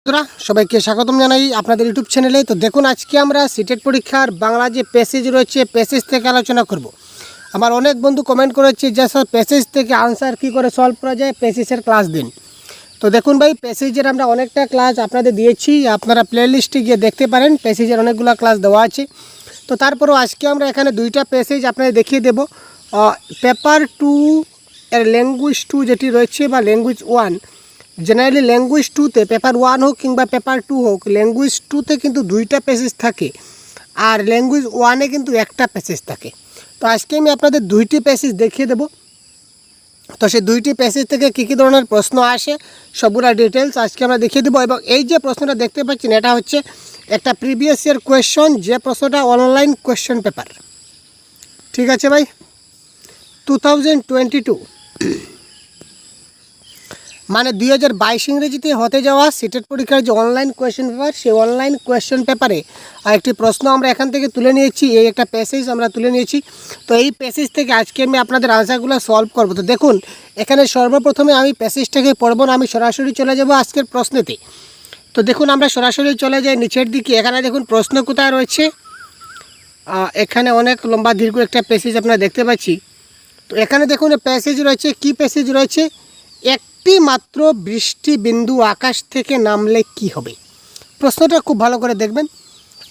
বন্ধুরা সবাইকে স্বাগতম জানাই আপনাদের ইউটিউব চ্যানেলে। তো দেখুন, আজকে আমরা সিটেট পরীক্ষার বাংলা যে প্যাসেজ রয়েছে প্যাসেজ থেকে আলোচনা করব। আমার অনেক বন্ধু কমেন্ট করেছে যে স্যার প্যাসেজ থেকে আনসার কী করে সলভ করা যায়, প্যাসেজের ক্লাস দিন। তো দেখুন ভাই, প্যাসেজের আমরা অনেকটা ক্লাস আপনাদের দিয়েছি, আপনারা প্লেলিস্টে গিয়ে দেখতে পারেন, প্যাসেজের অনেকগুলো ক্লাস দেওয়া আছে। তো তারপরেও আজকে আমরা এখানে দুইটা প্যাসেজ আপনাদের দেখিয়ে দেব। পেপার 2 এর ল্যাঙ্গুয়েজ 2 যেটি রয়েছে বা ল্যাঙ্গুয়েজ 1, জেনারেলি ল্যাঙ্গুয়েজ 2তে পেপার 1 হোক কিংবা পেপার 2 হোক, ল্যাঙ্গুয়েজ 2তে কিন্তু দুইটা প্যাসেজ থাকে আর ল্যাঙ্গুয়েজ 1-এ কিন্তু একটা প্যাসেজ থাকে। তো আজকে আমি আপনাদের দুইটি প্যাসেজ দেখিয়ে দেব। তো সেই দুইটি প্যাসেজ থেকে কী কী ধরনের প্রশ্ন আসে সবগুলা ডিটেলস আজকে আমরা দেখিয়ে দেবো। এবং এই যে প্রশ্নটা দেখতে পাচ্ছেন, এটা হচ্ছে একটা প্রিভিয়াস ইয়ার কোয়েশ্চন, যে প্রশ্নটা অনলাইন কোয়েশ্চন পেপার। ঠিক আছে ভাই, 2022 মানে 2022 ইংরেজিতে হতে যাওয়া সিটেট পরীক্ষার যে অনলাইন কোয়েশ্চেন পেপার, সেই অনলাইন কোয়েশ্চেন পেপারে একটি প্রশ্ন আমরা এখান থেকে তুলে নিয়েছি, এই একটা প্যাসেজ আমরা তুলে নিয়েছি। তো এই প্যাসেজ থেকে আজকে আমি আপনাদের আনসারগুলো সলভ করব। তো দেখুন, এখানে সর্বপ্রথমে আমি প্যাসেজটাকে পড়ব না, আমি সরাসরি চলে যাব আজকের প্রশ্নেতে। তো দেখুন, আমরা সরাসরি চলে যাই নিচের দিকে। এখানে দেখুন প্রশ্ন কোথায় রয়েছে, এখানে অনেক লম্বা দীর্ঘ একটা প্যাসেজ আপনারা দেখতে পাচ্ছি। তো এখানে দেখুন প্যাসেজ রয়েছে, কি প্যাসেজ রয়েছে, একটি মাত্র বৃষ্টি বিন্দু আকাশ থেকে নামলে কি হবে। প্রশ্নটা খুব ভালো করে দেখবেন,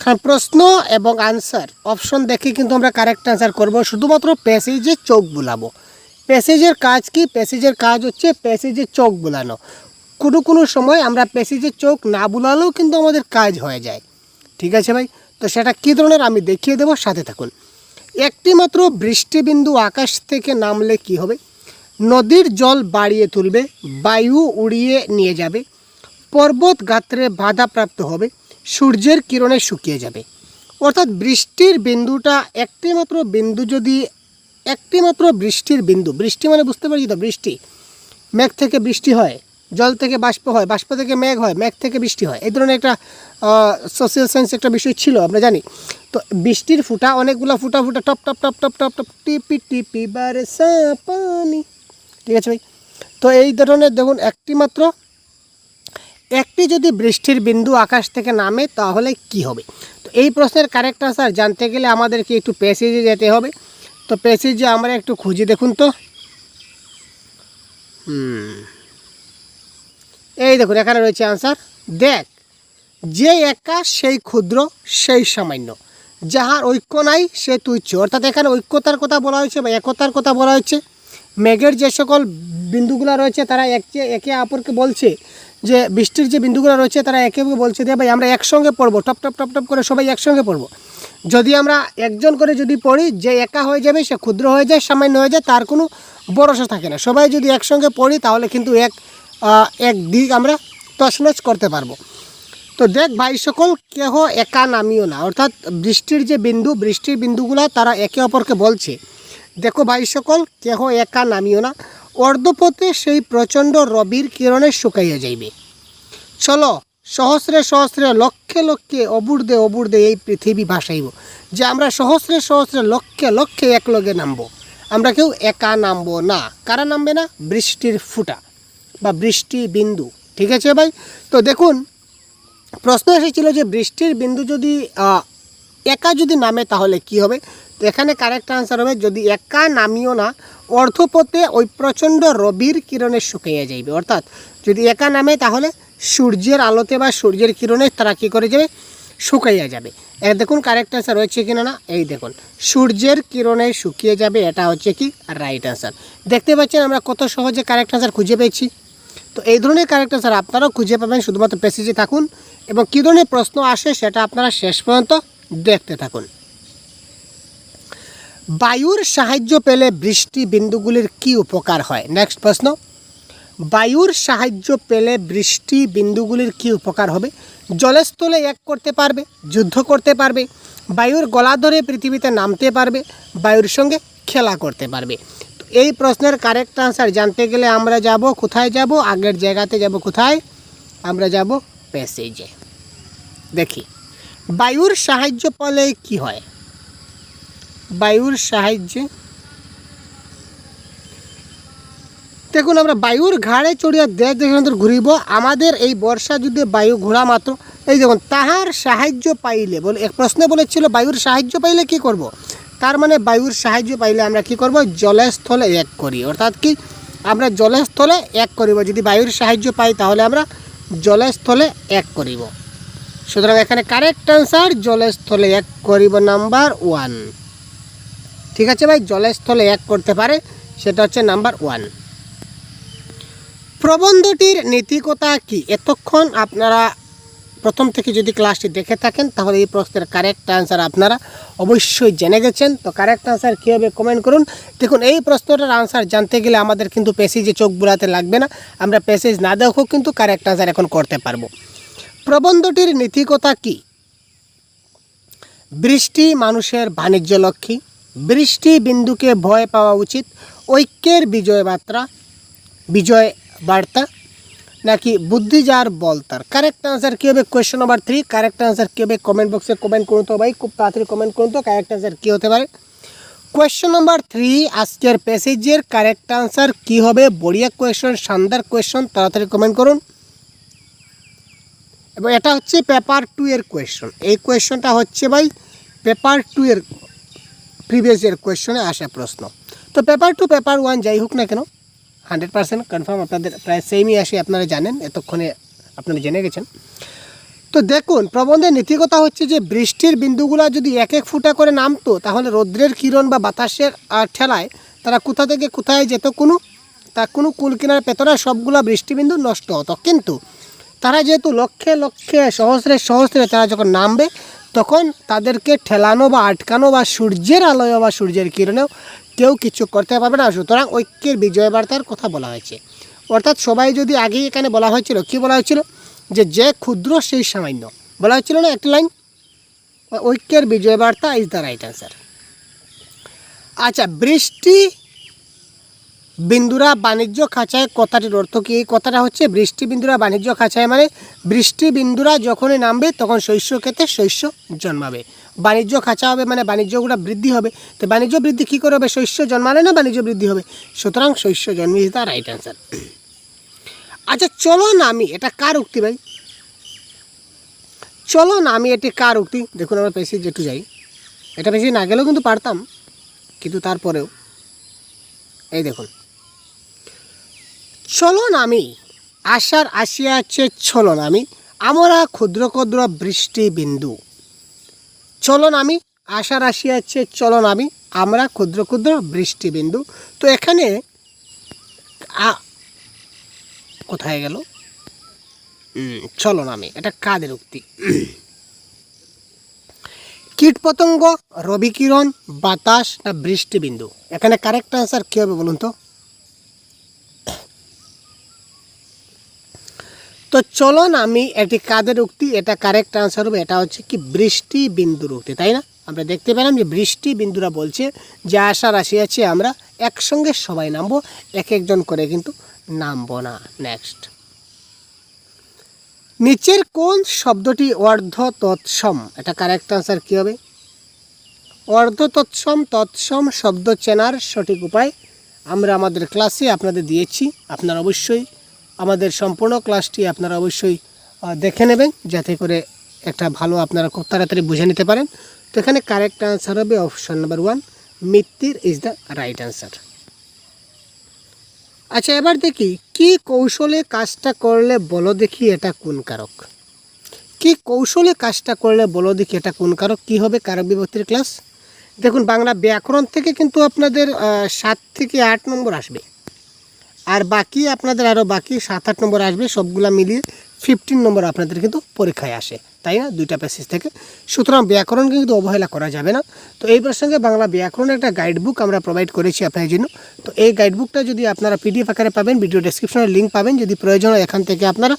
কারণ প্রশ্ন এবং আনসার অপশন দেখে কিন্তু আমরা কারেক্ট আনসার করব। শুধুমাত্র প্যাসেজে চোখ বুলাবো। প্যাসেজের কাজ কি? প্যাসেজের কাজ হচ্ছে প্যাসেজে চোখ বুলানো। কোনো সময় আমরা প্যাসেজে চোখ না বুলালেও কিন্তু আমাদের কাজ হয়ে যায়। ঠিক আছে ভাই, তো সেটা কী ধরনের আমি দেখিয়ে দেবো, সাথে থাকুন। একটি মাত্র বৃষ্টিবিন্দু আকাশ থেকে নামলে কি হবে? নদীর জল বাড়িয়ে তুলবে, বায়ু উড়িয়ে নিয়ে যাবে, পর্বত গাত্রে বাধাপ্রাপ্ত হবে, সূর্যের কিরণে শুকিয়ে যাবে। অর্থাৎ বৃষ্টির বিন্দুটা একটিমাত্র বিন্দু, যদি একটিমাত্র বৃষ্টির বিন্দু, বৃষ্টি মানে বুঝতে পারছি তো, বৃষ্টি, মেঘ থেকে বৃষ্টি হয়, জল থেকে বাষ্প হয়, বাষ্প থেকে মেঘ হয়, মেঘ থেকে বৃষ্টি হয়, এই ধরনের একটা সোশ্যাল সায়েন্স একটা বিষয় ছিল, আমরা জানি। তো বৃষ্টির ফুটা, অনেকগুলো ফুটা ফুটা, top top top top top top, টিপি টিপি বারসা পানি। ঠিক আছে ভাই, তো এই ধরনের দেখুন একটি যদি বৃষ্টির বিন্দু আকাশ থেকে নামে তাহলে কি হবে। তো এই প্রশ্নের কারেক্ট আনসার জানতে গেলে আমাদেরকে একটু প্যাসেজে যেতে হবে। তো প্যাসেজে আমরা একটু খুঁজি, দেখুন তো, এই দেখুন এখানে রয়েছে আনসার। দেখ, যে একা সেই ক্ষুদ্র সেই সামান্য, যাহার ঐক্য নাই সে তুচ্ছ। অর্থাৎ এখানে ঐক্যতার কথা বলা হয়েছে বা একতার কথা বলা হয়েছে। মেঘের যে সকল বিন্দুগুলো রয়েছে তারা একে অপরকে বলছে, যে বৃষ্টির যে বিন্দুগুলো রয়েছে তারা একে অপরকে বলছে যে ভাই আমরা একসঙ্গে পড়বো, টপ টপ টপ টপ করে সবাই একসঙ্গে পড়বো। যদি আমরা একজন করে যদি পড়ি, যে একা হয়ে যাবে সে ক্ষুদ্র হয়ে যায়, সামান্য হয়ে যায়, তার কোনো ভরসা থাকে না। সবাই যদি একসঙ্গে পড়ি তাহলে কিন্তু এক দিক আমরা তছনছ করতে পারবো। তো দেখ ভাই সকল, কেহ একা নামিও না। অর্থাৎ বৃষ্টির যে বিন্দু, বৃষ্টির বিন্দুগুলা তারা একে অপরকে বলছে, দেখো ভাই সকল, কেহ একা নামিও না, অর্ধপথে সেই প্রচণ্ড রবির কিরণে শুকাইয়া যাইবে। চলো সহস্রে সহস্রে লক্ষে লক্ষে অবুর্দে অবুর্দে এই পৃথিবী ভাসাইব। যে আমরা সহস্রে সহস্রে লক্ষে লক্ষে একলগে নামবো, আমরা কেউ একা নামবো না। কারা নামবে না? বৃষ্টির ফুটা বা বৃষ্টি বিন্দু। ঠিক আছে ভাই, তো দেখুন প্রশ্ন এসেছিল যে বৃষ্টির বিন্দু যদি একা যদি নামে তাহলে কি হবে। তো এখানে কারেক্ট আনসার হবে, যদি একা নামিও না, অর্ধপথে ওই প্রচণ্ড রবির কিরণে শুকিয়ে যাইবে। অর্থাৎ যদি একা নামে তাহলে সূর্যের আলোতে বা সূর্যের কিরণে তারা কী করে যাবে, শুকাইয়া যাবে। দেখুন কারেক্ট আনসার হচ্ছে কিনা না, এই দেখুন সূর্যের কিরণে শুকিয়ে যাবে, এটা হচ্ছে কি রাইট আনসার। দেখতে পাচ্ছেন আমরা কত সহজে কারেক্ট আনসার খুঁজে পেয়েছি। তো এই ধরনের কারেক্ট আনসার আপনারাও খুঁজে পাবেন, শুধুমাত্র প্যাসেজে থাকুন এবং কী ধরনের প্রশ্ন আসে সেটা আপনারা শেষ পর্যন্ত দেখতে থাকুন। বায়ুর সাহায্য পেলে বৃষ্টি বিন্দুগুলির কি উপকার হয়? নেক্সট প্রশ্ন, বায়ুর সাহায্য পেলে বৃষ্টি বিন্দুগুলির কি উপকার হবে? জলস্থলে এক করতে পারবে, যুদ্ধ করতে পারবে, বায়ুর গলা ধরে পৃথিবীতে নামতে পারবে, বায়ুর সঙ্গে খেলা করতে পারবে। তো এই প্রশ্নের কারেক্ট আনসার জানতে গেলে আমরা যাব কোথায়, যাব আগের জায়গাতে, যাব কোথায়, আমরা যাব প্যাসেজে। দেখি বায়ুর সাহায্য পেলে কি হয়। বায়ুর সাহায্যে দেখুন আমরা বায়ুর ঘাড়ে চড়িয়া দেশ দেশান্তর ঘুরিব, আমাদের এই বর্ষা যদি বায়ু ঘোরা মাত্র, এই দেখুন তাহার সাহায্য পাইলে বলে এক প্রশ্নে বলেছিল বায়ুর সাহায্য পাইলে কি করব। তার মানে বায়ুর সাহায্য পাইলে আমরা কি করব, জলে স্থলে এক করি, অর্থাৎ কি আমরা জলে স্থলে এক করিব। যদি বায়ুর সাহায্য পাই তাহলে আমরা জলে স্থলে এক করিব। সুতরাং এখানে কারেক্ট অ্যান্সার জলে স্থলে এক করিব নাম্বার 1। ঠিক আছে ভাই, জলে স্থলে এক করতে পারে, সেটা হচ্ছে নাম্বার 1। প্রবন্ধটির নীতিকতা কি? এতক্ষণ আপনারা প্রথম থেকে যদি ক্লাসটি দেখে থাকেন তাহলে এই প্রশ্নের কারেক্ট অ্যান্সার আপনারা অবশ্যই জেনে গেছেন। তো কারেক্ট অ্যান্সার কী হবে কমেন্ট করুন। দেখুন এই প্রশ্নটার আনসার জানতে গেলে আমাদের কিন্তু প্যাসেজে চোখ বুলাতে লাগবে না, আমরা প্যাসেজ না দেখেও কিন্তু কারেক্ট অ্যান্সার এখন করতে পারবো। প্রবন্ধটির নীতিকতা কি? বৃষ্টি মানুষের বাণিজ্য লক্ষ্মী, বৃষ্টি বিন্দুকে ভয় পাওয়া উচিত, ঐক্যের বিজয় বার্তা, নাকি বুদ্ধি যার বল তার। কারেক্ট আনসার কী হবে? Question number 3। কারেক্ট আনসার কী হবে কমেন্ট বক্সে কমেন্ট করুন তো ভাই, খুব তাড়াতাড়ি কমেন্ট করুন তো কারেক্ট আনসার কী হতে পারে। কোয়েশ্চেন নাম্বার 3 আজকের প্যাসেজের কারেক্ট আনসার কী হবে? বড়িয়া কোয়েশ্চন, শানদার কোয়েশ্চন, তাড়াতাড়ি কমেন্ট করুন। এবং এটা হচ্ছে পেপার 2 এর কোয়েশ্চন। এই কোয়েশ্চনটা হচ্ছে ভাই পেপার 2 এর প্রিভিয়াস ইয়ার কোয়েশ্চনে আসা প্রশ্ন। তো পেপার 2 পেপার 1 যাই হোক না কেন 100% কনফার্ম আপনাদের প্রায় সেমই আসে, আপনারা জানেন, এতক্ষণে আপনারা জেনে গেছেন। তো দেখুন প্রবন্ধের নীতিকতা হচ্ছে যে বৃষ্টির বিন্দুগুলো যদি এক এক ফুটা করে নামতো তাহলে রৌদ্রের কিরণ বা বাতাসের ঠেলায় তারা কোথা থেকে কোথায় যেত, কোনো কুল কিনার পেতরা সবগুলো বৃষ্টিবিন্দু নষ্ট হতো। কিন্তু তারা যেহেতু লক্ষে লক্ষে সহস্রে তারা যখন নামবে তখন তাদেরকে ঠেলানো বা আটকানো বা সূর্যের আলোয় বা সূর্যের কিরণেও কেউ কিছু করতে পারবে না। সুতরাং ঐক্যের বিজয় বার্তার কথা বলা হয়েছে। অর্থাৎ সবাই যদি আগেই এখানে বলা হয়েছিল, কি বলা হয়েছিল, যে ক্ষুদ্র সেই সামান্য, বলা হয়েছিল না একটা লাইন, ঐক্যের বিজয় বার্তা ইজ দ্য রাইট অ্যান্সার। আচ্ছা, বৃষ্টি বিন্দুরা বাণিজ্য খাঁচায় কথাটির অর্থ কী? এই কথাটা হচ্ছে বৃষ্টি বিন্দুরা বাণিজ্য খাঁচায় মানে বৃষ্টি বিন্দুরা যখনই নামবে তখন শস্য ক্ষেত্রে শস্য জন্মাবে। বাণিজ্য খাঁচা হবে মানে বাণিজ্যগুলো বৃদ্ধি হবে। তো বাণিজ্য বৃদ্ধি কী করে হবে? শস্য জন্মালে না বাণিজ্য বৃদ্ধি হবে। সুতরাং শস্য জন্মে ইজ দ্য রাইট অ্যান্সার। আচ্ছা, চলো না আমি, এটা কার উক্তি ভাই? চলো না আমি, এটি কার উক্তি? দেখুন আমরা পেশি যেটু যাই, এটা বেশি না গেলেও কিন্তু পারতাম, কিন্তু তারপরেও এই দেখুন, চলন আমি আশার আসিয়াছে চলন আমি, আমরা ক্ষুদ্র ক্ষুদ্র বৃষ্টি বিন্দু। চলন আমি আশার আসিয়াছে চলন আমি, আমরা ক্ষুদ্র ক্ষুদ্র বৃষ্টি বিন্দু। তো এখানে কোথায় গেল চলন আমি, এটা কাদের উক্তি? কীটপতঙ্গ, রবিকিরণ, বাতাস না বৃষ্টিবিন্দু? এখানে কারেক্ট আনসার কী হবে বলুন তো? তো চলন আমি এটি কাদের উক্তি? এটা কারেক্ট আনসার হবে, এটা হচ্ছে কি বৃষ্টি বিন্দুর উক্তি, তাই না? আমরা দেখতে পেলাম যে বৃষ্টি বিন্দুরা বলছে যে আশা রাশি আছে আমরা একসঙ্গে সবাই নামবো, এক একজন করে কিন্তু নামবো না। নেক্সট, নিচের কোন শব্দটি অর্ধ তৎসম? এটা কারেক্ট আনসার কী হবে? অর্ধ তৎসম তৎসম শব্দ চেনার সঠিক উপায় আমরা আমাদের ক্লাসে আপনাদের দিয়েছি। আপনারা অবশ্যই আমাদের সম্পূর্ণ ক্লাসটি আপনারা অবশ্যই দেখে নেবেন, যাতে করে একটা ভালো আপনারা খুব তাড়াতাড়ি বুঝে নিতে পারেন। তো এখানে কারেক্ট আনসার হবে option number 1, Mitra is the right answer. আচ্ছা, এবার দেখি কি কৌশলে কাজটা করলে বলো দেখি এটা কোন কারক? কি কৌশলে কাজটা করলে বলো দেখি এটা কোন কারক? কী হবে কারক বিভক্তির ক্লাস? দেখুন বাংলা ব্যাকরণ থেকে কিন্তু আপনাদের 7 থেকে 8 নম্বর আসবে, আর বাকি আপনাদের আরও বাকি 7-8 নম্বর আসবে, সবগুলা মিলিয়ে 15 নম্বর আপনাদের কিন্তু পরীক্ষায় আসে, তাই না? 2টা প্যাসেজ থেকে। সুতরাং ব্যাকরণকে কিন্তু অবহেলা করা যাবে না। তো এই প্রসঙ্গে বাংলা ব্যাকরণের একটা গাইড বুক আমরা প্রোভাইড করেছি আপনাদের জন্য। তো এই গাইড বুকটা যদি আপনারা PDF আকারে পাবেন, ভিডিও ডেসক্রিপশনে লিঙ্ক পাবেন, যদি প্রয়োজন হয় এখান থেকে আপনারা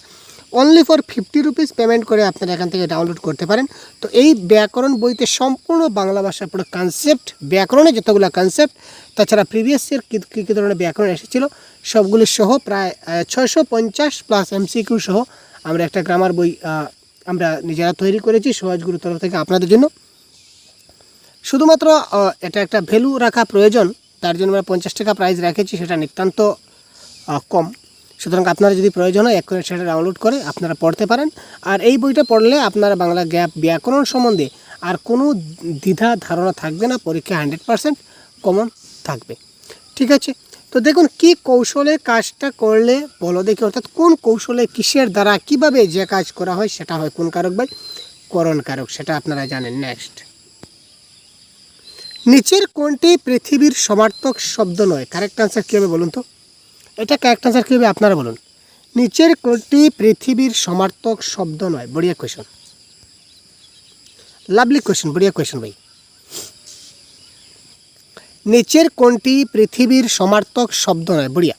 অনলি ফর 50 রুপিস পেমেন্ট করে আপনারা এখান থেকে ডাউনলোড করতে পারেন। তো এই ব্যাকরণ বইতে সম্পূর্ণ বাংলা ভাষার পুরো কনসেপ্ট, ব্যাকরণে যতগুলো কনসেপ্ট, তাছাড়া প্রিভিয়াস ইয়ার কী কী ধরনের ব্যাকরণ এসেছিল সবগুলি সহ প্রায় 650 প্লাস MCQ সহ আমরা একটা গ্রামার বই আমরা নিজেরা তৈরি করেছি সহজগুরুর তরফ থেকে আপনাদের জন্য। শুধুমাত্র এটা একটা ভ্যালু রাখা প্রয়োজন, তার জন্য আমরা 50 টাকা প্রাইস রেখেছি, সেটা নিতান্ত কম। সুতরাং আপনারা যদি প্রয়োজন হয় এক করে সেটা ডাউনলোড করে আপনারা পড়তে পারেন। আর এই বইটা পড়লে আপনারা বাংলা ব্যাকরণ সম্বন্ধে আর কোনো দ্বিধা ধারণা থাকবে না, পরীক্ষা 100% কমন থাকবে। ঠিক আছে, তো দেখুন কি কৌশলে কাজটা করলে বলো দেখি, অর্থাৎ কোন কৌশলে কিসের দ্বারা কিভাবে যে কাজ করা হয় সেটা হয় কোন কারক ভাই? করণ কারক, সেটা আপনারা জানেন। নেক্সট, নিচের কোনটি পৃথিবীর সমার্থক শব্দ নয়? কারেক্ট আনসার কী হবে বলুন তো? এটা কারেক্ট আনসার কী হবে আপনারা বলুন। নিচের কোনটি পৃথিবীর সমার্থক শব্দ নয়? বড়িয়া কোয়েশন, লাভলি কোয়েশন, বড়িয়া কোয়েশন ভাই। নিচের কোনটি পৃথিবীর সমার্থক শব্দ নয়? বড়িয়া।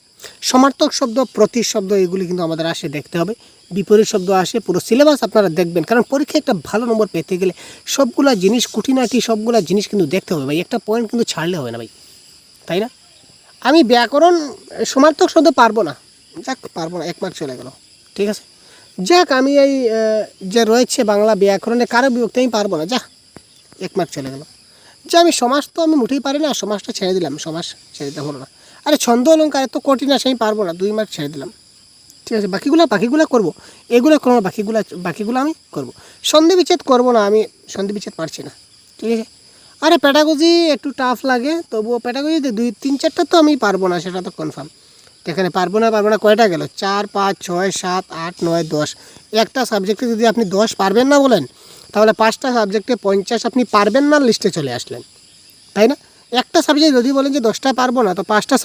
সমার্থক শব্দ, প্রতি শব্দ, এগুলি কিন্তু আমাদের আসে, দেখতে হবে। বিপরীত শব্দ আসে, পুরো সিলেবাস আপনারা দেখবেন, কারণ পরীক্ষায় একটা ভালো নম্বর পেতে গেলে সবগুলা জিনিস, খুঁটিনাটি সবগুলা জিনিস কিন্তু দেখতে হবে ভাই, একটা পয়েন্ট কিন্তু ছাড়লে হবে না ভাই, তাই না? আমি ব্যাকরণ সমার্থক শব্দ পারবো না, যাক পারবো না, 1 মার্ক চলে গেল। ঠিক আছে, যাক আমি এই যে রয়েছে বাংলা ব্যাকরণে কারক বিভক্তি আমি পারবো না, যা 1 মার্ক চলে গেল। যে আমি সমাজ তো আমি মুঠেই পারি না, সমাজটা ছেড়ে দিলাম, সমাজ ছেড়ে দিতে হলো না। আরে ছন্দ অলঙ্কার এত কঠিন আছে, আমি পারবো না, 2 মার্ক ছেড়ে দিলাম। ঠিক আছে, বাকিগুলো করবো, এগুলো করবো, বাকিগুলো আমি করবো। সন্ধি বিচ্ছেদ করবো না, আমি সন্ধি বিচ্ছেদ পারছি না। ঠিক আছে, আরে প্যাডাগজি একটু টাফ লাগে, তবুও প্যাডাগজিতে 2-3-4টা তো আমি পারবো না, সেটা তো কনফার্ম। এখানে পারবো না কয়টা গেল? 4, 5, 6, 7, 8, 9, 10। একটা সাবজেক্টে যদি আপনি 10 পারবেন না বলেন, তাহলে 5টা সাবজেক্টে 50 আপনি পারবেন না লিস্টে চলে আসলেন, তাই না? একটা সাবজেক্ট যদি বলেন যে 10টা পারবো না, তো 5টা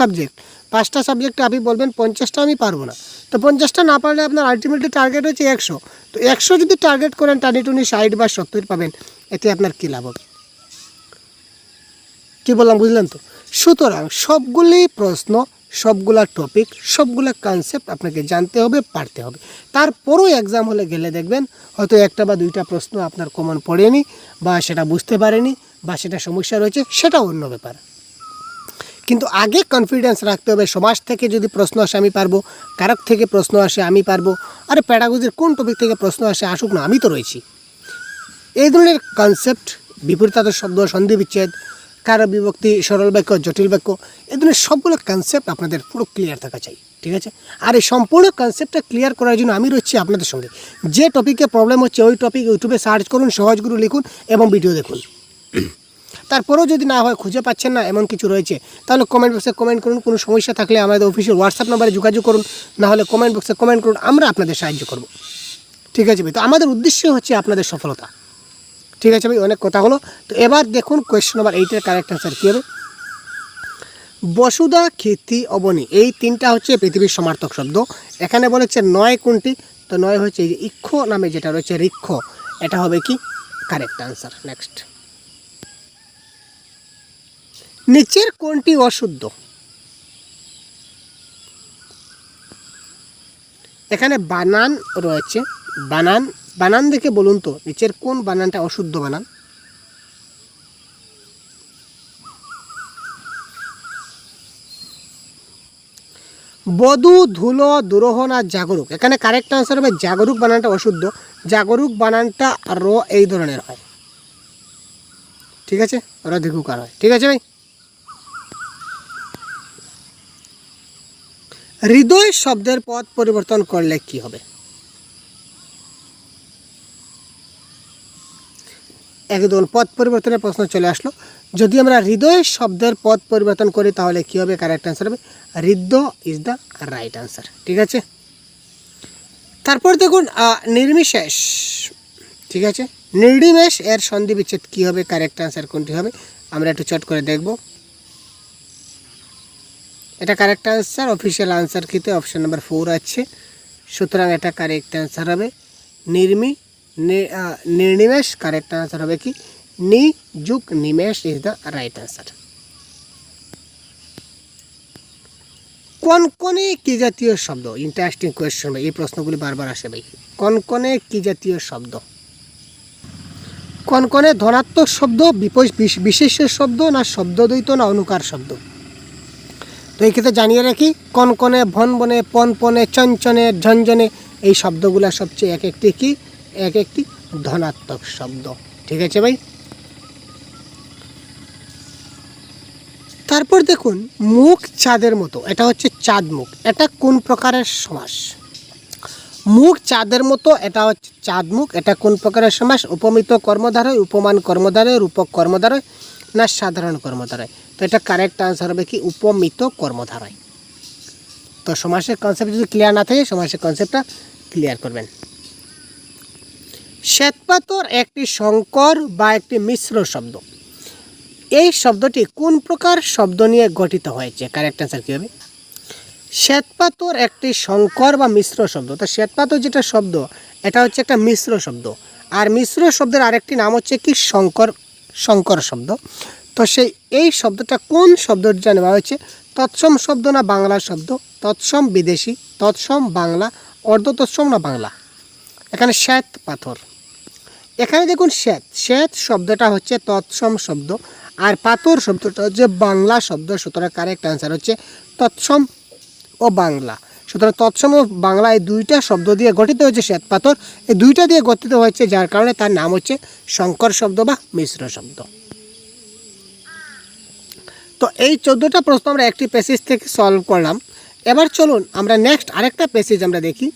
সাবজেক্টে আপনি বলবেন 50টা আমি পারবো না, তো 50টা না পারলে আপনার আলটিমেটলি টার্গেট হচ্ছে 100। তো 100 যদি টার্গেট করেন, টানি 60 বা 70 পাবেন, এতে আপনার কী লাভ হবে? কী বললাম বুঝলেন তো? সুতরাং সবগুলি প্রশ্ন, সবগুলা টপিক, সবগুলা কনসেপ্ট আপনাকে জানতে হবে, পারতে হবে। তারপরও এক্সাম হলে গেলে দেখবেন হয়তো 1টা বা 2টা প্রশ্ন আপনার কমন পড়েনি, বা সেটা বুঝতে পারেনি, বা সেটা সমস্যা রয়েছে, সেটা অন্য ব্যাপার। কিন্তু আগে কনফিডেন্স রাখতে হবে, সমাজ থেকে যদি প্রশ্ন আসে আমি পারবো, কারক থেকে প্রশ্ন আসে আমি পারবো, আরে প্যাডাগজির কোন টপিক থেকে প্রশ্ন আসে আসুক না, আমি তো রয়েছি। এই ধরনের কনসেপ্ট, বিপরীতার্থ শব্দ, সন্ধি বিচ্ছেদ, কারক বিভক্তি, সরল বাক্য, জটিল বাক্য, এই ধরনের সবগুলো কনসেপ্ট আপনাদের পুরো ক্লিয়ার থাকা চাই। ঠিক আছে, আর এই সম্পূর্ণ কনসেপ্টটা ক্লিয়ার করার জন্য আমি রয়েছি আপনাদের সঙ্গে। যে টপিকে প্রবলেম হচ্ছে ওই টপিক ইউটিউবে সার্চ করুন, সহজগুরু লিখুন এবং ভিডিও দেখুন। তারপরেও যদি না হয়, খুঁজে পাচ্ছেন না, এমন কিছু রয়েছে, তাহলে কমেন্ট বক্সে কমেন্ট করুন। কোনো সমস্যা থাকলে আমাদের অফিসিয়াল হোয়াটসঅ্যাপ নাম্বারে যোগাযোগ করুন, না হলে কমেন্ট বক্সে কমেন্ট করুন, আমরা আপনাদের সাহায্য করব। ঠিক আছে ভাই, তো আমাদের উদ্দেশ্য হচ্ছে আপনাদের সফলতা। ঠিক আছে ভাই, অনেক কথা হলো। তো এবার দেখুন কোয়েশ্চন নাম্বার 8-এর কারেক্ট অ্যান্সার কী হবে? বসুধা, খিতি, অবনী, এই 3টা হচ্ছে পৃথিবীর সমার্থক শব্দ। এখানে বলেছে 9 কোনটি? তো 9 হচ্ছে এই যে ইক্ষ নামে যেটা রয়েছে, ঋক্ষ, এটা হবে কি কারেক্ট অ্যান্সার। নেক্সট, নিচের কোনটি অশুদ্ধ? এখানে বানান রয়েছে, বানান দেখে বলুন তো নিচের কোন বানানটা অশুদ্ধ বানান? বধূ, ধুলো, দুরোহণ আর জাগরুক। এখানে কারেক্ট আনসার হবে জাগরুক বানানটা অশুদ্ধ। জাগরুক বানানটা র এই ধরনের হয়। ঠিক আছে, ওরা দীর্ঘকার হয়। ঠিক আছে ভাই, হৃদয় শব্দের পদ পরিবর্তন করলে কি হবে? একদম পদ পরিবর্তনের প্রশ্ন চলে আসলো। যদি আমরা হৃদয় শব্দের পদ পরিবর্তন করি তাহলে কি হবে? কারেক্ট অ্যান্সার হবে হৃদ্য ইজ দ্য রাইট অ্যান্সার। ঠিক আছে, তারপর দেখুন নির্বিশেষ। ঠিক আছে, নির্নিমেষ এর সন্ধি বিচ্ছেদ কী হবে? কারেক্ট অ্যান্সার কোনটি হবে? আমরা একটু চট করে দেখব। এটা কারেক্ট অ্যান্সার, অফিসিয়াল আনসার কিতে অপশান নাম্বার 4 আছে। সুতরাং এটা কারেক্ট অ্যান্সার হবে নির্নিমেষ। কারেক্ট অ্যান্সার হবে কি নি যুগ নিমেষ ইজ দ্য রাইট অ্যান্সার। কনকনে কি জাতীয় শব্দ? ইন্টারেস্টিং কোয়েশ্চন ভাই, এই প্রশ্নগুলি বারবার আসে ভাই। কনকনে কি জাতীয় শব্দ? কনকনে ধনাত্মক শব্দ, বিশেষ্য শব্দ, না শব্দদ্বৈত, না অনুকার শব্দ? তো এই ক্ষেত্রে জানিয়ে রাখি, কনকনে, ভনবনে, পনপনে, চঞ্চনে, ঝঞ্ঝনে, এই শব্দগুলো সবচেয়ে এক একটি ধনাত্মক শব্দ। ঠিক আছে ভাই, তারপর দেখুন মুখ চাঁদের মতো, এটা হচ্ছে চাঁদ মুখ, এটা কোন প্রকারের সমাস? মুখ চাঁদের মতো, এটা হচ্ছে চাঁদ মুখ, এটা কোন প্রকারের সমাস? উপমিত কর্মধারয়, উপমান কর্মধারয়, রূপক কর্মধারয় না সাধারণ কর্মধারয়? তো এটা কারেক্ট আনসার হবে কি উপমিত কর্মধারয়। তো সমাসের কনসেপ্ট যদি ক্লিয়ার না থাকে সমাসের কনসেপ্টটা ক্লিয়ার করবেন। শ্বেতপাথর একটি সংকর বা একটি মিশ্র শব্দ। এই শব্দটি কোন প্রকার শব্দ নিয়ে গঠিত হয়েছে? কারেক্ট অ্যান্সার কী হবে? শ্বেতপাথর একটি সংকর বা মিশ্র শব্দ। তো শ্বেতপাথর যেটা শব্দ এটা হচ্ছে একটা মিশ্র শব্দ, আর মিশ্র শব্দের আরেকটি নাম হচ্ছে কি সংকর শব্দ। তো এই শব্দটা কোন শব্দটা নেওয়া হয়েছে? তৎসম শব্দ না বাংলা শব্দ? তৎসম বিদেশি, তৎসম বাংলা, অর্ধ তৎসম না বাংলা? এখানে শ্বেত পাথর, এখানে দেখুন শ্বেত শব্দটা হচ্ছে তৎসম শব্দ, আর পাথর শব্দটা হচ্ছে বাংলা শব্দ। সুতরাং কারেক্ট আনসার হচ্ছে তৎসম ও বাংলা। সুতরাং তৎসম ও বাংলা এই দুইটা শব্দ দিয়ে গঠিত হয়েছে শ্বেত পাথর, এই দুইটা দিয়ে গঠিত হয়েছে, যার কারণে তার নাম হচ্ছে সংকর শব্দ বা মিশ্র শব্দ। তো এই 14টা প্রশ্ন আমরা একটি প্যাসেজ থেকে সলভ করলাম। এবার চলুন আমরা নেক্সট আরেকটা প্যাসেজ আমরা দেখি।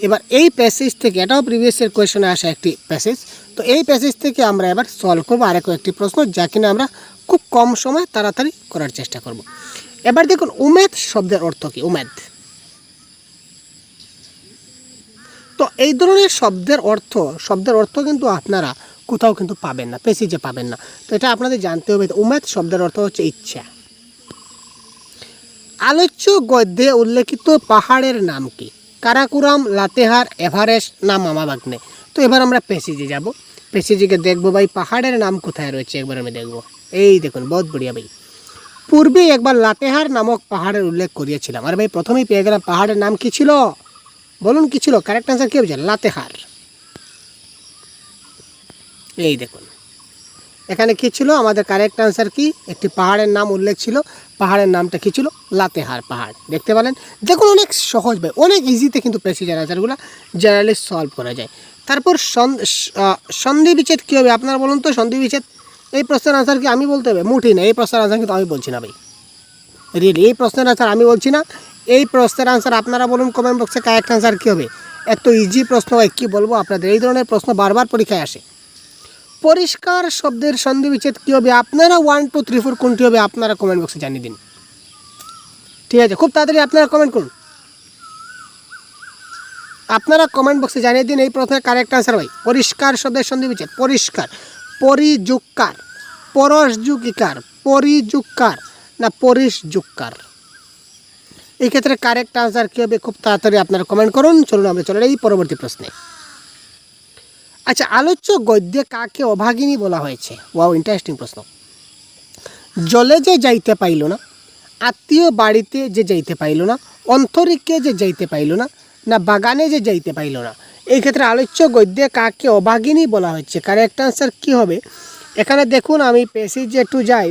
এবার এই প্যাসেজ থেকে, এটাও প্রিভিয়াসের কোয়েশনে আসা একটি প্যাসেজ, তো এই প্যাসেজ থেকে আমরা এবার সলভ করবো আরেক একটি প্রশ্ন, যা কিনা আমরা খুব কম সময় তাড়াতাড়ি করার চেষ্টা করব। এবার দেখুন উমেদ শব্দের অর্থ কী? উমেদ, তো এই ধরনের শব্দের অর্থ কিন্তু আপনারা কোথাও কিন্তু পাবেন না, প্যাসেজে পাবেন না। তো এটা আপনাদের জানতে হবে। উমেদ শব্দের অর্থ হচ্ছে ইচ্ছা। আলোচ্য গদ্যে উল্লেখিত পাহাড়ের নাম কি? কারাকুরাম, লাতেহার, এভারেস্ট না মামাবাগ্নে? তো এবার আমরা প্যাসেজে যাব, প্যাসেজে দেখবো ভাই পাহাড়ের নাম কোথায় রয়েছে, একবার আমি দেখবো। এই দেখুন, বহুত বড়িয়া ভাই। পূর্বে একবার লাতেহার নামক পাহাড়ের উল্লেখ করিয়েছিলাম, আর ভাই প্রথমেই পেয়ে গেলাম পাহাড়ের নাম কি ছিল? বলুন কি ছিল? কারেক্ট আনসার কি হবে? লাতেহার। এই দেখুন এখানে কি ছিল আমাদের কারেক্ট আনসার কি? একটি পাহাড়ের নাম উল্লেখ ছিল, পাহাড়ের নামটা কি ছিল? লাতেহার পাহাড়। দেখতে পেলেন? দেখুন অনেক সহজ ভাই, অনেক ইজিতে কিন্তু প্রেসিডেন্ট আনসারগুলো জেনারেলি সলভ করা যায়। তারপর সন্ধি বিচ্ছেদ কী হবে আপনারা বলুন তো? সন্ধি বিচ্ছেদ এই প্রশ্নের আনসার কি আমি বলতে হবে? মুঠি না, এই প্রশ্নের আনসার কিন্তু আমি বলছি না ভাই, রিয়েলি এই প্রশ্নের আনসার আমি বলছি না। এই প্রশ্নের আনসার আপনারা বলুন কমেন্ট বক্সে, কারেক্ট আনসার কী হবে? এত ইজি প্রশ্ন ভাই কী বলবো আপনাদের, এই ধরনের প্রশ্ন বারবার পরীক্ষায় আসে। পরিষ্কার শব্দের সন্ধি বিচ্ছেদ কী হবে? আপনারা 1 2 3 4 কোনটি হবে আপনারা কমেন্ট বক্সে জানিয়ে দিন। ঠিক আছে, খুব তাড়াতাড়ি আপনারা কমেন্ট করুন, আপনারা কমেন্ট বক্সে জানিয়ে দিন এই প্রশ্নের কারেক্ট আনসার ভাই। পরিষ্কার শব্দের সন্ধি বিচ্ছেদ পরিষ্কার, পরিযুক্কার, পরশযুগিকার, পরিযুক্কার না পরিশযুক্কার? এই ক্ষেত্রে কারেক্ট আনসার কী হবে? খুব তাড়াতাড়ি আপনারা কমেন্ট করুন। চলুন আমরা চলে এই পরবর্তী প্রশ্নে। আচ্ছা, আলোচ্য গদ্যে কাকে অভাগিনী বলা হয়েছে? ওয়াও, ইন্টারেস্টিং প্রশ্ন। জলে যে যাইতে পাইল না, আত্মীয় বাড়িতে যে যাইতে পাইল না, অন্তরিকে যে যাইতে পাইল না, না বাগানে যে যাইতে পাইল না? এই ক্ষেত্রে আলোচ্য গদ্যে কাকে অভাগিনী বলা হচ্ছে? কারেক্ট আনসার কী হবে? এখানে দেখুন আমি প্যাসেজে একটু যাই।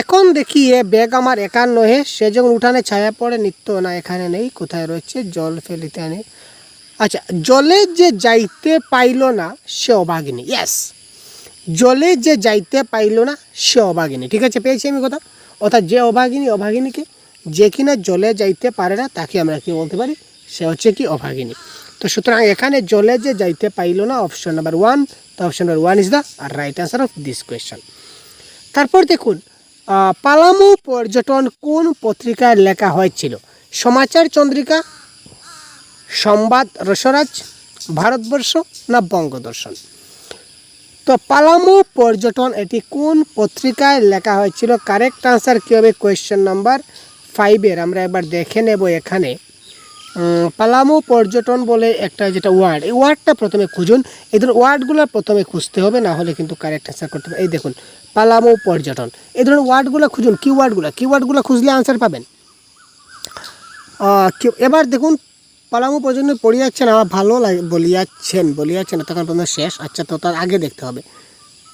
এখন দেখি এ ব্যাগ আমার একার নহে, সে যখন উঠানে ছায়া পড়ে নিত্য, না এখানে নেই, কোথায় রয়েছে? জল ফেলিতে আনে। আচ্ছা, জলে যে যাইতে পাইল না সে অভাগিনী। ইয়েস, জলে যে যাইতে পাইল না সে অভাগিনী। ঠিক আছে, পেয়েছি আমি কথা। অর্থাৎ যে অভাগিনীকে যে কিনা জলে যাইতে পারে না তাকে আমরা কি বলতে পারি? সে হচ্ছে কি অভাগিনী। তো সুতরাং এখানে জলে যে যাইতে পাইল না অপশন নাম্বার 1। তো option number 1 is the right answer of this question. তারপর দেখুন পালামু পর্যটন কোন পত্রিকায় লেখা হয়েছিল? সমাচার চন্দ্রিকা, সংবাদ রসরাজ, ভারতবর্ষ না বঙ্গদর্শন? তো পালামু পর্যটন এটি কোন পত্রিকায় লেখা হয়েছিল? কারেক্ট আনসার কী হবে? কোয়েশ্চেন নাম্বার 5 আমরা একবার দেখে নেব। এখানে পালামু পর্যটন বলে একটা যেটা ওয়ার্ড, এই ওয়ার্ডটা প্রথমে খুঁজুন। এই ধরনের ওয়ার্ডগুলো প্রথমে খুঁজতে হবে, না হলে কিন্তু কারেক্ট আনসার করতে হবে। এই দেখুন পালামু পর্যটন, এই ধরনের ওয়ার্ডগুলো খুঁজুন, কিওয়ার্ডগুলো খুঁজলে আনসার পাবেন। এবার দেখুন পালামু পর্যটন পড়িয়াচ্ছেন, আমার ভালো লাগে বলিয়াচ্ছেন তখন পর্যন্ত শেষ। আচ্ছা, তো তার আগে দেখতে হবে।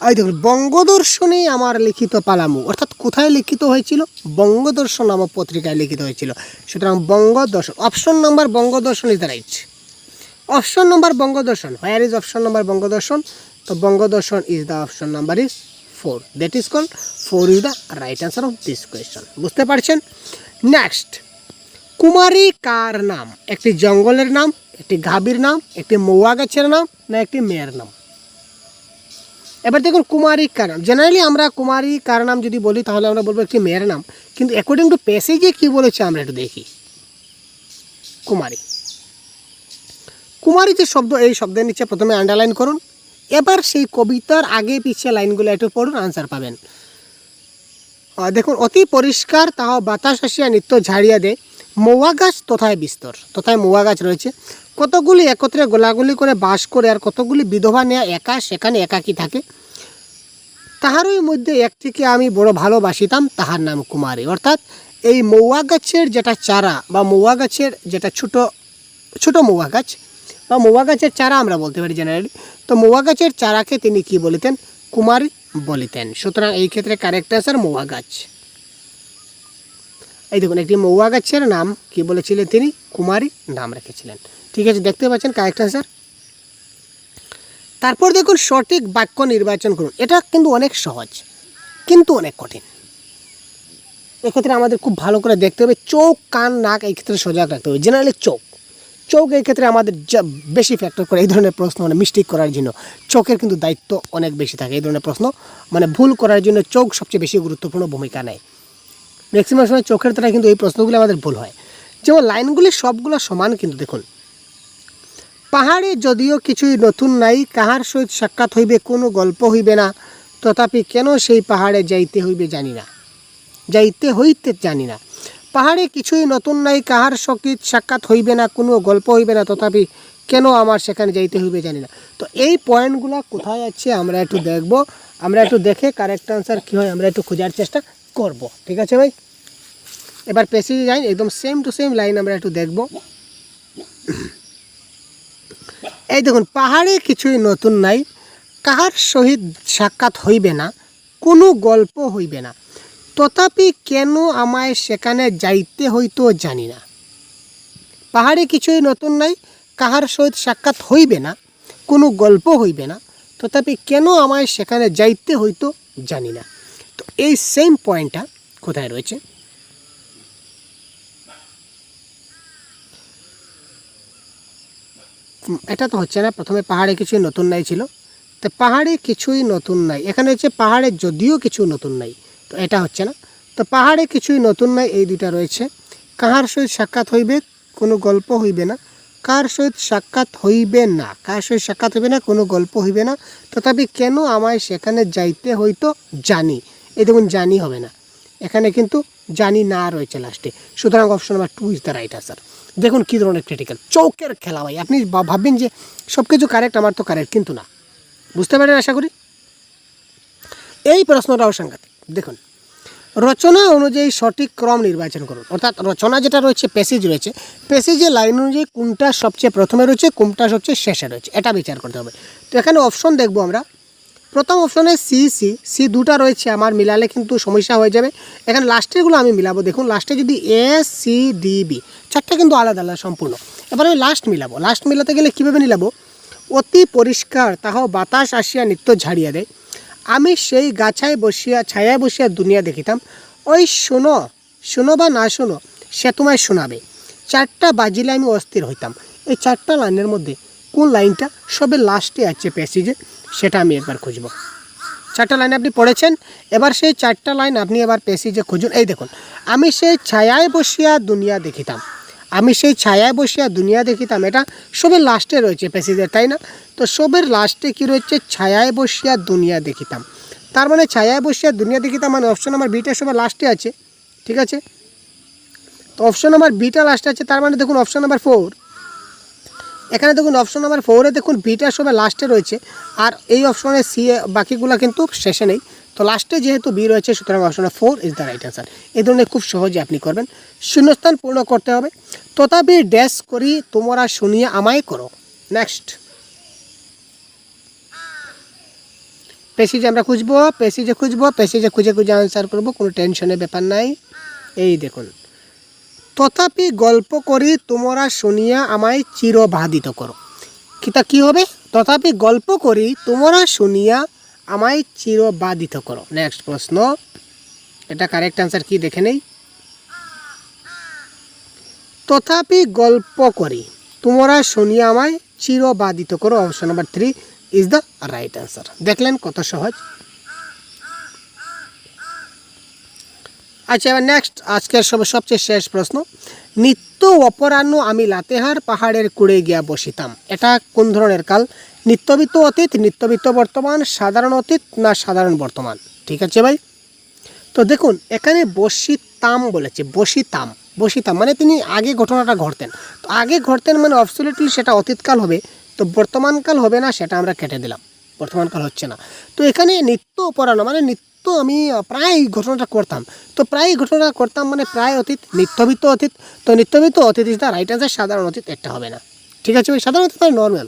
এই দেখুন বঙ্গদর্শনে আমার লিখিত পালামু, অর্থাৎ কোথায় লিখিত হয়েছিল? বঙ্গদর্শন নামক পত্রিকায় লিখিত হয়েছিল। সুতরাং Bangadarshan, option number Bangadarshan is the right. Option number Bangadarshan. Where is option number Bangadarshan? তো Bangadarshan is the option number is 4, that is call 4 is the right answer of this question. বুঝতে পারছেন? নেক্সট, কুমারী কার নাম? একটি জঙ্গলের নাম, একটি গাভীর নাম, একটি মৌয়া গাছের নাম, না একটি মেয়ের নাম? এবার দেখুন কুমারী কার নাম। জেনারেলি আমরা কুমারী কার নাম যদি বলি তাহলে আমরা বলবো একটি মেয়ের নাম, কিন্তু অ্যাকর্ডিং টু প্যাসেজে কী বলেছে আমরা একটু দেখি। কুমারী, কুমারী যে শব্দ, এই শব্দের নিচে প্রথমে আন্ডারলাইন করুন, এবার সেই কবিতার আগে পিছিয়ে লাইনগুলো একটু পড়ুন, আনসার পাবেন। দেখুন, অতি পরিষ্কার তাও বাতাস আসিয়া নিত্য ঝাড়িয়া দেয়, মৌয়া গাছ তথায় বিস্তর। তথায় মৌয়া গাছ রয়েছে, কতগুলি একত্রে গোলাগুলি করে বাস করে, আর কতগুলি বিধবা নেয়া একা সেখানে একাকী থাকে, তাহারই মধ্যে একটিকে আমি বড় ভালোবাসিতাম, তাহার নাম কুমারী। অর্থাৎ এই মৌয়া গাছের যেটা চারা বা মৌয়া গাছের যেটা ছোট ছোট মৌয়া গাছ বা মৌয়া গাছের চারা আমরা বলতে পারি জেনারেলি, তো মৌয়া গাছের চারাকে তিনি কি বলিতেন? কুমারী বলিতেন। সুতরাং এই ক্ষেত্রে কারেক্ট অ্যান্সার মৌয়া গাছ। এই দেখুন, একটি মৌয়া গাছের নাম কি বলেছিলেন তিনি? কুমারী নাম রেখেছিলেন। ঠিক আছে, দেখতে পাচ্ছেন কারেক্ট অ্যান্সার। তারপর দেখুন সঠিক বাক্য নির্বাচন করুন। এটা কিন্তু অনেক সহজ কিন্তু অনেক কঠিন। এক্ষেত্রে আমাদের খুব ভালো করে দেখতে হবে, চোখ কান নাক এই ক্ষেত্রে সজাগ রাখতে হবে। জেনারেলি চোখ এই ক্ষেত্রে আমাদের বেশি ফ্যাক্টর করে এই ধরনের প্রশ্ন, মানে মিস্টেক করার জন্য চোখের কিন্তু দায়িত্ব অনেক বেশি থাকে। এই ধরনের প্রশ্ন মানে ভুল করার জন্য চোখ সবচেয়ে বেশি গুরুত্বপূর্ণ ভূমিকা নেয়। ম্যাক্সিমাম সময় চোখের দ্বারা কিন্তু এই প্রশ্নগুলো আমাদের ভুল হয়। যেমন লাইনগুলি সবগুলো সমান, কিন্তু দেখুন, পাহাড়ে যদিও কিছুই নতুন নাই, কাহার সহিত সাক্ষাৎ হইবে কোনো গল্প হইবে না, তথাপি কেন সেই পাহাড়ে যাইতে হইতে জানি না। পাহাড়ে কিছুই নতুন নাই, কাহার সহিত সাক্ষাৎ হইবে না, কোনো গল্প হইবে না, তথাপি কেন আমার সেখানে যাইতে হইবে জানি না। তো এই পয়েন্টগুলো কোথায় আছে আমরা একটু দেখব, আমরা একটু দেখে কারেক্ট আনসার কী হয় আমরা একটু খোঁজার চেষ্টা করব। ঠিক আছে ভাই, এবার প্যাসেজে যাই, একদম সেম টু সেম লাইন আমরা একটু দেখব। এই দেখুন, পাহাড়ে কিছুই নতুন নাই, কাহার সহিত সাক্ষাৎ হইবে না, কোনো গল্প হইবে না, তথাপি কেন আমায় সেখানে যাইতে হইতো জানি না। পাহাড়ে কিছুই নতুন নাই, কাহার সহিত সাক্ষাৎ হইবে না, কোনো গল্প হইবে না, তথাপি কেন আমায় সেখানে যাইতে হইতো জানি না। তো এই সেম পয়েন্টটা কোথায় রয়েছে? এটা তো হচ্ছে না। প্রথমে পাহাড়ে কিছুই নতুন নাই ছিল, তো পাহাড়ে কিছুই নতুন নাই, এখানে হচ্ছে পাহাড়ে যদিও কিছু নতুন নাই, তো এটা হচ্ছে না। তো পাহাড়ে কিছুই নতুন নাই, এই দুটা রয়েছে। কাহার সহিত সাক্ষাৎ হইবে, কোনো গল্প হইবে না, কার সহিত সাক্ষাৎ হইবে না, কার সহিত সাক্ষাৎ হইবে না, কোনো গল্প হইবে না, তথাপি কেন আমায় সেখানে যাইতে হইতো জানি। এই দেখুন, জানি হবে না, এখানে কিন্তু জানি না রয়েছে লাস্টে। সুতরাং option number 2 is the right answer. দেখুন কী ধরনের ক্রিটিক্যাল চৌকের খেলা ভাই। আপনি ভাববেন যে সব কিছু কারেক্ট, আমার তো কারেক্ট, কিন্তু না। বুঝতে পারেন আশা করি। এই প্রশ্নটাও সাংঘাতিক। দেখুন, রচনা অনুযায়ী সঠিক ক্রম নির্বাচন করুন। অর্থাৎ রচনা যেটা রয়েছে, প্যাসেজ রয়েছে, প্যাসেজের লাইন অনুযায়ী কোনটা সবচেয়ে প্রথমে রয়েছে, কোনটা সবচেয়ে শেষে রয়েছে, এটা বিচার করতে হবে। তো এখানে অপশন দেখবো আমরা। প্রথম অপশনে সি দুটা রয়েছে, আমার মিলালে কিন্তু সমস্যা হয়ে যাবে। এখানে লাস্টেরগুলো আমি মিলাবো। দেখুন, লাস্টে যদি ACDB চারটা কিন্তু আলাদা আলাদা সম্পূর্ণ। এবার আমি লাস্ট মিলাবো। লাস্ট মিলাতে গেলে কীভাবে মিলাবো? অতি পরিষ্কার তাহাও বাতাস আসিয়া নিত্য ঝাড়িয়া দেয়, আমি সেই ছায়ায় বসিয়া দুনিয়া দেখিতাম, ওই শোনো বা না শোনো সে তোমায় শোনাবে, চারটা বাজিলে আমি অস্থির হইতাম। এই চারটা লাইনের মধ্যে কোন লাইনটা সবে লাস্টে আছে প্যাসেজে, সেটা আমি একবার খুঁজব। চারটা লাইন আপনি পড়েছেন, এবার সেই চারটা লাইন আপনি এবার প্যাসেজে খুঁজুন। এই দেখুন, আমি সেই ছায়ায় বসিয়া দুনিয়া দেখিতাম, এটা সবের লাস্টে রয়েছে প্যাসেজের, তাই না? তো সবের লাস্টে কি রয়েছে? ছায়ায় বসিয়া দুনিয়া দেখিতাম। তার মানে ছায়ায় বসিয়া দুনিয়া দেখিতাম মানে অপশন নাম্বার বিটা সবার লাস্টে আছে। ঠিক আছে, তো অপশন নাম্বার বিটা লাস্টে আছে, তার মানে দেখুন অপশন নাম্বার 4। এখানে দেখুন অপশন নাম্বার 4-এ দেখুন বিটা সবার লাস্টে রয়েছে, আর এই অপশনে সি বাকিগুলো কিন্তু শেষে নেই। তো লাস্টে যেহেতু বি রয়েছে, সুতরাং option 4 is the right answer. এই ধরনের খুব সহজে আপনি করবেন। শূন্যস্থান পূর্ণ করতে হবে। তথাপি ড্যাশ করি তোমরা শুনিয়া আমায় করো। নেক্সট প্যাসেজে আমরা খুঁজবো, প্যাসেজে খুঁজে আনসার করবো, কোনো টেনশনের ব্যাপার নাই। এই দেখুন, তথাপি গল্প করি তোমরা শুনিয়া আমায় চিরবাধিত করো। কি হবে? তথাপি গল্প করি তোমরা শুনিয়া আমায় চিরবাধিত করো। নেক্সট প্রশ্ন, এটা কারেক্ট অ্যান্সার কি দেখে নেই। তথাপি গল্প করি তোমরা শুনিয়া আমায় চিরবাধিত করো। Option number 3 is the right answer. দেখলেন কত সহজ। আচ্ছা, এবার নেক্সট আজকের সবচেয়ে শেষ প্রশ্ন, নিত্য অপরাহ্ন আমি লাতেহার পাহাড়ের কুড়ে গিয়া বসিতাম, এটা কোন ধরনের কাল? নিত্যবিত্ত অতীত, নিত্যবিত্ত বর্তমান, সাধারণ অতীত না সাধারণ বর্তমান? ঠিক আছে ভাই, তো দেখুন এখানে বসিতাম বলেছে, বসিতাম, বসিতাম মানে তিনি আগে ঘটনাটা ঘটতেন। তো আগে ঘটতেন মানে অবসলিউটলি সেটা অতীতকাল হবে, তো বর্তমানকাল হবে না, সেটা আমরা কেটে দিলাম, বর্তমানকাল হচ্ছে না। তো এখানে নিত্য অপরাহ্ন মানে নিত্য আমি প্রায় ঘটনাটা করতাম, তো প্রায় ঘটনাটা করতাম মানে প্রায় অতীত, নিত্যবিত্ত অতীত, তো নিত্যবিত্ত অতীত ইজ দ্য রাইট অ্যান্সার। সাধারণ অতীত একটা হবে না। ঠিক আছে ভাই, সাধারণ অতীত মানে নর্মাল,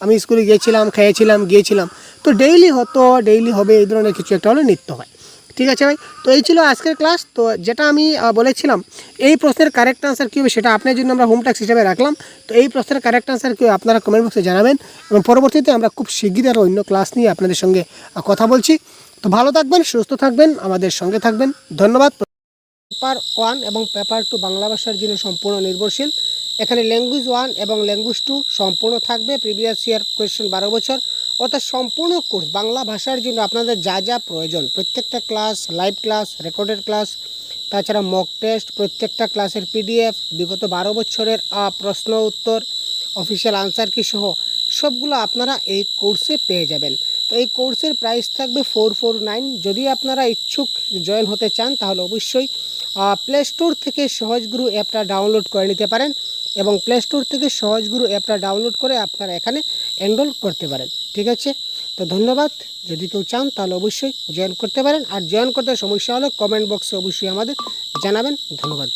আমি স্কুলে গিয়েছিলাম, খেয়েছিলাম, গিয়েছিলাম, তো ডেইলি হতো, ডেইলি হবে, এই ধরনের কিছু একটা হলে নিত্য হয়। ঠিক আছে ভাই, তো এই ছিল আজকের ক্লাস। তো যেটা আমি বলেছিলাম এই প্রশ্নের কারেক্ট আনসার কী হবে সেটা আপনার জন্য আমরা হোম টাস্ক হিসেবে রাখলাম। তো এই প্রশ্নের কারেক্ট আনসার কী হবে আপনারা কমেন্ট বক্সে জানাবেন, এবং পরবর্তীতে আমরা খুব শিগগিরই আরও অন্য ক্লাস নিয়ে আপনাদের সঙ্গে কথা বলছি। তো ভালো থাকবেন, সুস্থ থাকবেন, আমাদের সঙ্গে থাকবেন। ধন্যবাদ। পেপার 1 এবং পেপার 2 বাংলা ভাষার জন্য সম্পূর্ণ নির্ভরশীল। এখানে ল্যাঙ্গুয়েজ 1 এবং ল্যাঙ্গুয়েজ 2 সম্পূর্ণ থাকবে, প্রিভিয়াস ইয়ার কোয়েশ্চেন 12 বছর, অর্থাৎ সম্পূর্ণ কোর্স বাংলা ভাষার জন্য আপনাদের যা যা প্রয়োজন, প্রত্যেকটা class, live class, recorded class, তাছাড়া মক টেস্ট, প্রত্যেকটা ক্লাসের পিডিএফ, বিগত 12 বছরের প্রশ্ন উত্তর, অফিসিয়াল আনসার কি সহ সবগুলো আপনারা এই কোর্সে পেয়ে যাবেন। তো এই কোর্সের প্রাইস থাকবে 449। যদি আপনারা ইচ্ছুক জয়েন হতে চান তাহলে অবশ্যই প্লে স্টোর থেকে সহজগুরু অ্যাপটা ডাউনলোড করে নিতে পারেন, এবং প্লে স্টোর থেকে সহজগুরু অ্যাপটা ডাউনলোড করে আপনারা এখানে এনরোল করতে পারেন। ঠিক আছে, তো ধন্যবাদ। যদি কেউ চান তাহলে অবশ্যই জয়েন করতে পারেন, আর জয়েন করতে সমস্যা হলে কমেন্ট বক্সে অবশ্যই আমাদের জানাবেন। ধন্যবাদ।